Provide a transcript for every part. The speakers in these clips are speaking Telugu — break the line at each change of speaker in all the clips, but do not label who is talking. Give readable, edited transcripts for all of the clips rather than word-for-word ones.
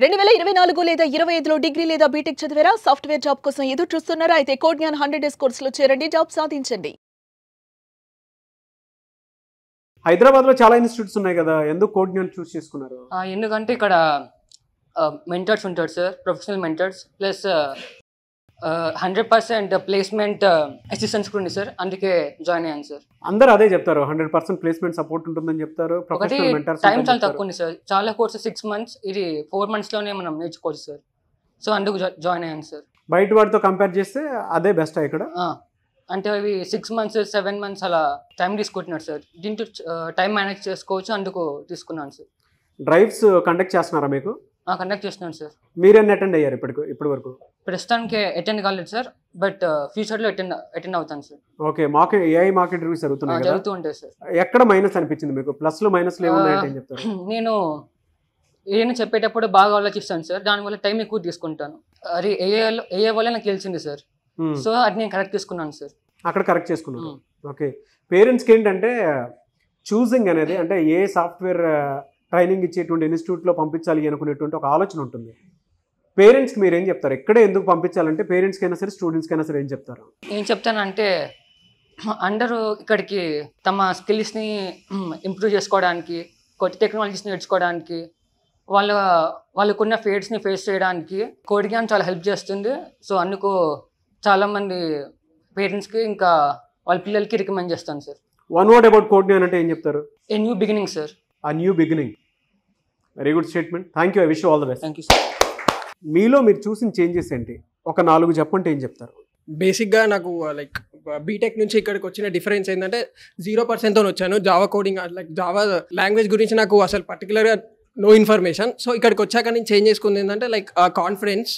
2024 లేదా 25లో డిగ్రీ లేదా బీటెక్ చదివారా? సాఫ్ట్‌వేర్ జాబ్ కోసం ఎదురు చూస్తున్నారా? అయితే కోడ్‌జ్ఞాన్ 100 డేస్ కోర్సులో చేరండి, జాబ్ సాధించండి.
హైదరాబాద్‌లో చాలా ఇన్‌స్టిట్యూట్స్ ఉన్నాయి కదా! ఎందుకు కోడ్‌జ్ఞాన్ చూస్ చేసుకున్నారు?
ఎందుకంటే ఇక్కడ మెంటర్స్ ఉంటారు sir, professional mentors plus 100% placement assistance కూడా ఉంది సార్. అందుకే జాయిన్ అయ్యాను సార్.
అందరూ అదే చెప్తారు. 100% ప్లేస్మెంట్ సపోర్ట్ ఉంటుందని చెప్తారు.
ఒకటి
ప్రొఫెషనల్ మెంటర్స్
టైం చాలా తక్కువ ఉంది సార్. చాలా కోర్సెస్ 6 months, ఇది 4 monthsలోనే మనం నేర్చుకోవచ్చు సార్. సో అందుకు జాయిన్ అయ్యాను సార్.
బయట వాటితో కంపేర్ చేస్తే అదే బెస్టా ఇక్కడ?
అంటే అవి 6 months 7 months అలా టైం తీసుకుంటున్నారు సార్. దీంట్లో టైం మేనేజ్ చేసుకోవచ్చు, అందుకు తీసుకున్నాను సార్.
డ్రైవ్స్ కండక్ట్ చేస్తున్నారా మీకు?
కండక్ట్ చేస్తున్నాను సార్.
మీరెన్ని అటెండ్ అయ్యారు ఇప్పటి వరకు?
ప్రస్తుతానికి అటెండ్ కాలేదు సార్, బట్ ఫ్యూచర్లో అటెండ్ అవుతాను sir.
Okay, AI market reviews జరుగుతున్నాయి,
జరుగుతూ ఉంటాయి సార్.
ఎక్కడ మైనస్ అనిపించింది మీకు? ప్లస్లు మైనస్లు ఏమున్నాయంటే ఏం చెప్తారు?
నేను ఏదైనా చెప్పేటప్పుడు బాగా ఆలోచిస్తాను సార్, దానివల్ల టైం ఎక్కువ తీసుకుంటాను. అది ఏఏ వల్ల నాకు తెలిసింది సార్. సో అది నేను కరెక్ట్ తీసుకున్నాను సార్.
అక్కడ కరెక్ట్ చేసుకున్నాను. ఓకే, పేరెంట్స్కి ఏంటంటే చూసింగ్ అనేది, అంటే ఏ సాఫ్ట్వేర్ ట్రైనింగ్ ఇచ్చేటువంటి ఇన్స్టిట్యూట్లో పంపించాలి అనుకునేటువంటి ఒక ఆలోచన ఉంటుంది. పేరెంట్స్కి మీరు ఏం చెప్తారు? ఎక్కడే ఎందుకు పంపించాలంటే పేరెంట్స్కైనా సరే స్టూడెంట్స్కైనా సరే ఏం చెప్తారు?
ఏం చెప్తానంటే, అందరూ ఇక్కడికి తమ స్కిల్స్ని ఇంప్రూవ్ చేసుకోవడానికి, కొత్త టెక్నాలజీస్ని నేర్చుకోవడానికి, వాళ్ళకున్న ఫేట్స్ని ఫేస్ చేయడానికి కోడ్‌జ్ఞాన్ చాలా హెల్ప్ చేస్తుంది. సో అందుకు చాలామంది పేరెంట్స్కి ఇంకా వాళ్ళ పిల్లలకి రికమెండ్ చేస్తాను sir.
One word about Codegnan అంటే ఏం చెప్తారు?
A new beginning sir.
A new beginning. Very good statement. Thank you. I wish you all the best.
Thank you sir.
మీలో మీరు చూసిన చేంజెస్ ఏంటి? ఒక 4 చెప్పంటే ఏం చెప్తారు?
బేసిక్గా నాకు లైక్ బీటెక్ నుంచి ఇక్కడికి వచ్చిన డిఫరెన్స్ ఏంటంటే 0%తో వచ్చాను. Java coding like Java language గురించి నాకు అసలు పర్టికులర్గా నో ఇన్ఫర్మేషన్. సో ఇక్కడికి వచ్చాక నేను చేంజ్ చేసుకుంది ఏంటంటే లైక్ కాన్ఫిడెన్స్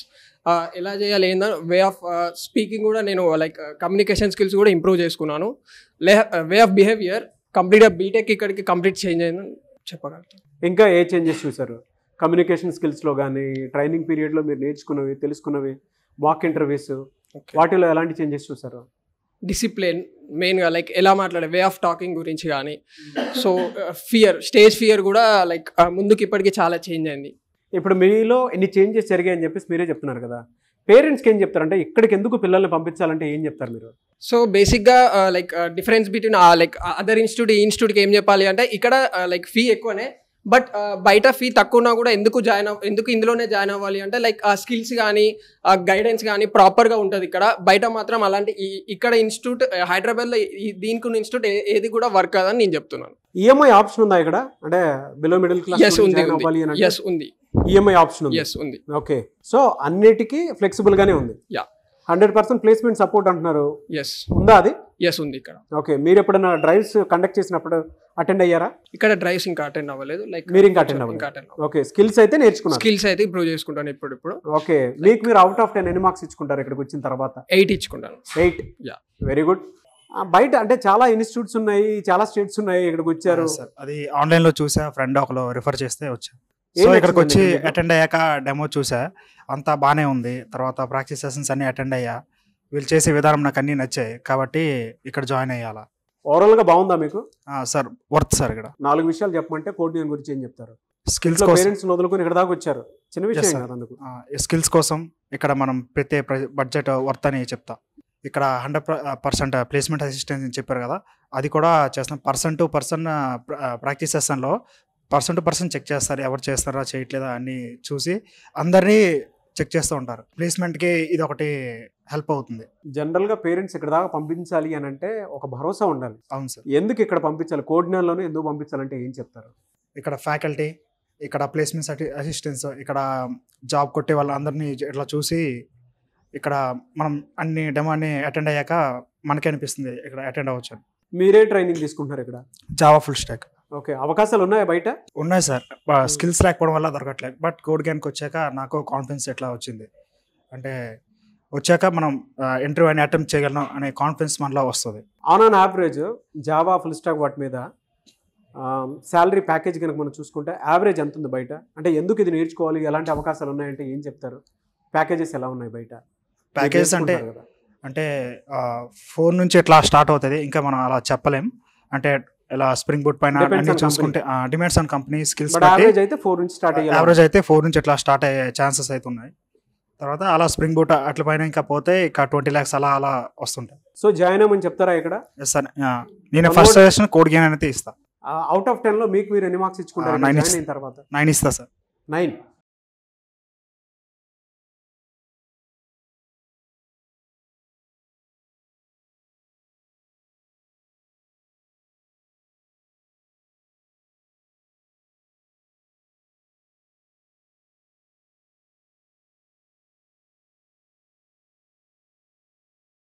ఎలా చేయాలి ఏందో, వే ఆఫ్ స్పీకింగ్ కూడా నేను లైక్ కమ్యూనికేషన్ స్కిల్స్ కూడా ఇంప్రూవ్ చేసుకున్నాను. వే ఆఫ్ బిహేవియర్ కంప్లీట్గా బీటెక్ ఇక్కడికి కంప్లీట్ చేంజ్ అయిందని చెప్పగలుగుతాను.
ఇంకా ఏ చేంజెస్ చూసారు? కమ్యూనికేషన్ స్కిల్స్లో కానీ, ట్రైనింగ్ పీరియడ్లో మీరు నేర్చుకున్నవి, తెలుసుకున్నవి, వాక్ ఇంటర్వ్యూస్, వాటిలో ఎలాంటి చేంజెస్ చూసారు?
డిసిప్లిన్ మెయిన్గా, లైక్ ఎలా మాట్లాడే వే ఆఫ్ టాకింగ్ గురించి కానీ. సో స్టేజ్ ఫియర్ కూడా లైక్ ముందుకు ఇప్పటికీ చాలా చేంజ్ అయింది.
ఇప్పుడు మీలో ఎన్ని చేంజెస్ జరిగాయని చెప్పేసి మీరే చెప్తున్నారు కదా, పేరెంట్స్కి ఏం చెప్తారంటే ఇక్కడికి ఎందుకు పిల్లల్ని పంపించాలంటే ఏం చెప్తారు మీరు?
సో బేసిక్గా like difference between like other institute ఈ ఇన్స్టిట్యూట్కి ఏం చెప్పాలి అంటే, ఇక్కడ లైక్ ఫీ ఎక్కువనే, బట్ బయట ఫీ తక్కువ ఉన్నా కూడా ఎందుకు ఇందులోనే జాయిన్ అవ్వాలి అంటే లైక్ ఆ స్కిల్స్ కానీ గైడెన్స్ కానీ ప్రాపర్గా ఉంటుంది ఇక్కడ. బయట మాత్రం అలాంటి ఇక్కడ ఇన్స్టిట్యూట్ హైదరాబాద్లో దీనికి ఉన్న ఇన్స్టిట్యూట్ ఏది కూడా వర్క్ కాదని నేను చెప్తున్నాను.
ఈఎంఐ ఆప్షన్ ఉందా ఇక్కడ? అంటే బిలో మిడిల్ క్లాస్
ఉంది.
ఈఎంఐ ఆప్షన్ ఉంది. ఓకే, సో అన్నిటికీ ఫ్లెక్సిబుల్ గానే ఉంది. 100% ప్లేస్మెంట్ సపోర్ట్ అంటున్నారు. ఉందా అది?
ఉంది ఇక్కడ.
ఓకే, మీరు ఎప్పుడైనా డ్రైవ్స్ కండక్ట్ చేసినప్పుడు అటెండ్ అయ్యారా?
ఇక్కడ డ్రైవ్స్ ఇంకా అటెండ్ అవ్వలేదు. లైక్
మీరు ఇంకా అటెండ్ అవ్వలేదు. ఓకే, స్కిల్స్ అయితే నేర్చుకున్నారు.
స్కిల్స్ అయితే ఇంప్రూవ్ చేసుకుంటాను ఇప్పుడు.
ఓకే, మీరు అవుట్ ఆఫ్ 10 ఎన్ని మార్క్స్ ఇచ్చుకుంటారు ఇక్కడికి వచ్చిన తర్వాత?
8 ఇచ్చుకుంటాను.
8. Very good. బయట అంటే చాలా ఇన్స్టిట్యూట్స్ ఉన్నాయి, చాలా స్టేట్స్ ఉన్నాయి, ఇక్కడికి వచ్చారు.
అది ఆన్లైన్ లో చూసా, ఫ్రెండ్ ఒకరు రిఫర్ చేస్తే వచ్చా. సో ఇక్కడికి వచ్చి అటెండ్ అయ్యాక డెమో చూసా, అంతా బాగానే ఉంది. తర్వాత ప్రాక్టీస్ సెషన్స్ అన్ని అటెండ్ అయ్యా. వీళ్ళు చేసే విధానం నాకు అన్ని నచ్చాయి కాబట్టి ఇక్కడ జాయిన్ అయ్యాలా.
ఓవరాల్ గా బాగుందా మీకు?
Sir worth sir. ఇక్కడ
4 విషయాలు చెప్పమంటే కోడ్‌జ్ఞాన్ గురించి ఏం చెప్తారు?
స్కిల్స్
పేరెంట్స్ వదులుకొని ఇక్కడ దాకా వచ్చారు, చిన్న విషయం కాదు. అందుకు
స్కిల్స్ కోసం ఇక్కడ మనం పెట్టే బడ్జెట్ వర్త్ అని చెప్తా. ఇక్కడ 100% ప్లేస్మెంట్ అసిస్టెన్స్ అని చెప్పారు కదా, అది కూడా చేస్తాం. పర్సన్ టు పర్సన్ ప్రాక్టీస్ సెషన్లో పర్సన్ టు పర్సన్ చెక్ చేస్తారు, ఎవరు చేస్తారా చేయట్లేదా అని చూసి అందరినీ చెక్ చేస్తూ ఉంటారు. ప్లేస్మెంట్కి ఇది ఒకటి హెల్ప్ అవుతుంది.
జనరల్గా పేరెంట్స్ ఇక్కడ దాకా పంపించాలి అని అంటే ఒక భరోసా ఉండాలి.
అవును సార్.
ఎందుకు ఇక్కడ పంపించాలి? కోడ్‌జ్ఞాన్లోనే ఎందుకు పంపించాలంటే ఏం చెప్తారు?
ఇక్కడ ఫ్యాకల్టీ, ఇక్కడ ప్లేస్మెంట్ అసిస్టెన్స్, ఇక్కడ జాబ్ కొట్టే వాళ్ళందరినీ ఇట్లా చూసి ఇక్కడ మనం అన్ని డెమో అన్ని అటెండ్ అయ్యాక మనకే అనిపిస్తుంది ఇక్కడ అటెండ్ అవ్వచ్చు.
మీరే ట్రైనింగ్ తీసుకుంటున్నారు ఇక్కడ?
Java full stock.
ఓకే, అవకాశాలు ఉన్నాయా బయట?
ఉన్నాయి సార్, స్కిల్స్ లేకపోవడం వల్ల దొరకట్లేదు. బట్ కోడ్‌జ్ఞాన్కి వచ్చాక నాకు కాన్ఫిడెన్స్ ఎట్లా వచ్చింది అంటే, వచ్చాక మనం ఇంటర్వ్యూ అని అటెంప్ట్ చేయగలం అనే కాన్ఫిడెన్స్ మనలో వస్తుంది.
On average Java full stock వాటి మీద శాలరీ ప్యాకేజ్ కనుక మనం చూసుకుంటే యావరేజ్ ఎంత ఉంది బయట? అంటే ఎందుకు ఇది నేర్చుకోవాలి, ఎలాంటి అవకాశాలు ఉన్నాయంటే ఏం చెప్తారు? ప్యాకేజెస్ ఎలా ఉన్నాయి బయట?
ప్యాకేజెస్ అంటే 4 నుంచి ఎట్లా స్టార్ట్ అవుతుంది, ఇంకా మనం అలా చెప్పలేం. అంటే ఇలా స్ప్రింగ్ బూట్ పైన
Depends
అన్ని
on
చూసుకుంటే demands on company skills
but average అయితే 4 నుంచి స్టార్ట్ అయ్యాలి.
యావరేజ్ అయితే 4 నుంచి ఇట్లా స్టార్ట్ అయ్యే ఛాన్సెస్ అయితే ఉన్నాయి. తర్వాత అలా స్ప్రింగ్ బూట్ అట్ల పైన ఇంకా పోతే ఇక 20 lakhs అలా అలా వస్తుంటాయి.
సో జాయిన్ అవ్వమని చెప్తారా ఇక్కడ?
ఎస్ సార్, నేను ఫస్ట్ సజెషన్ కోడ్ గేమ్ అనేది ఇస్తా.
అవుట్ ఆఫ్ 10 లో మీకు మీరు ఎన్ని మార్క్స్ ఇచ్చుకుంటారు
9
జాయిన్ అయిన తర్వాత?
9 ఇస్తా సార్.
9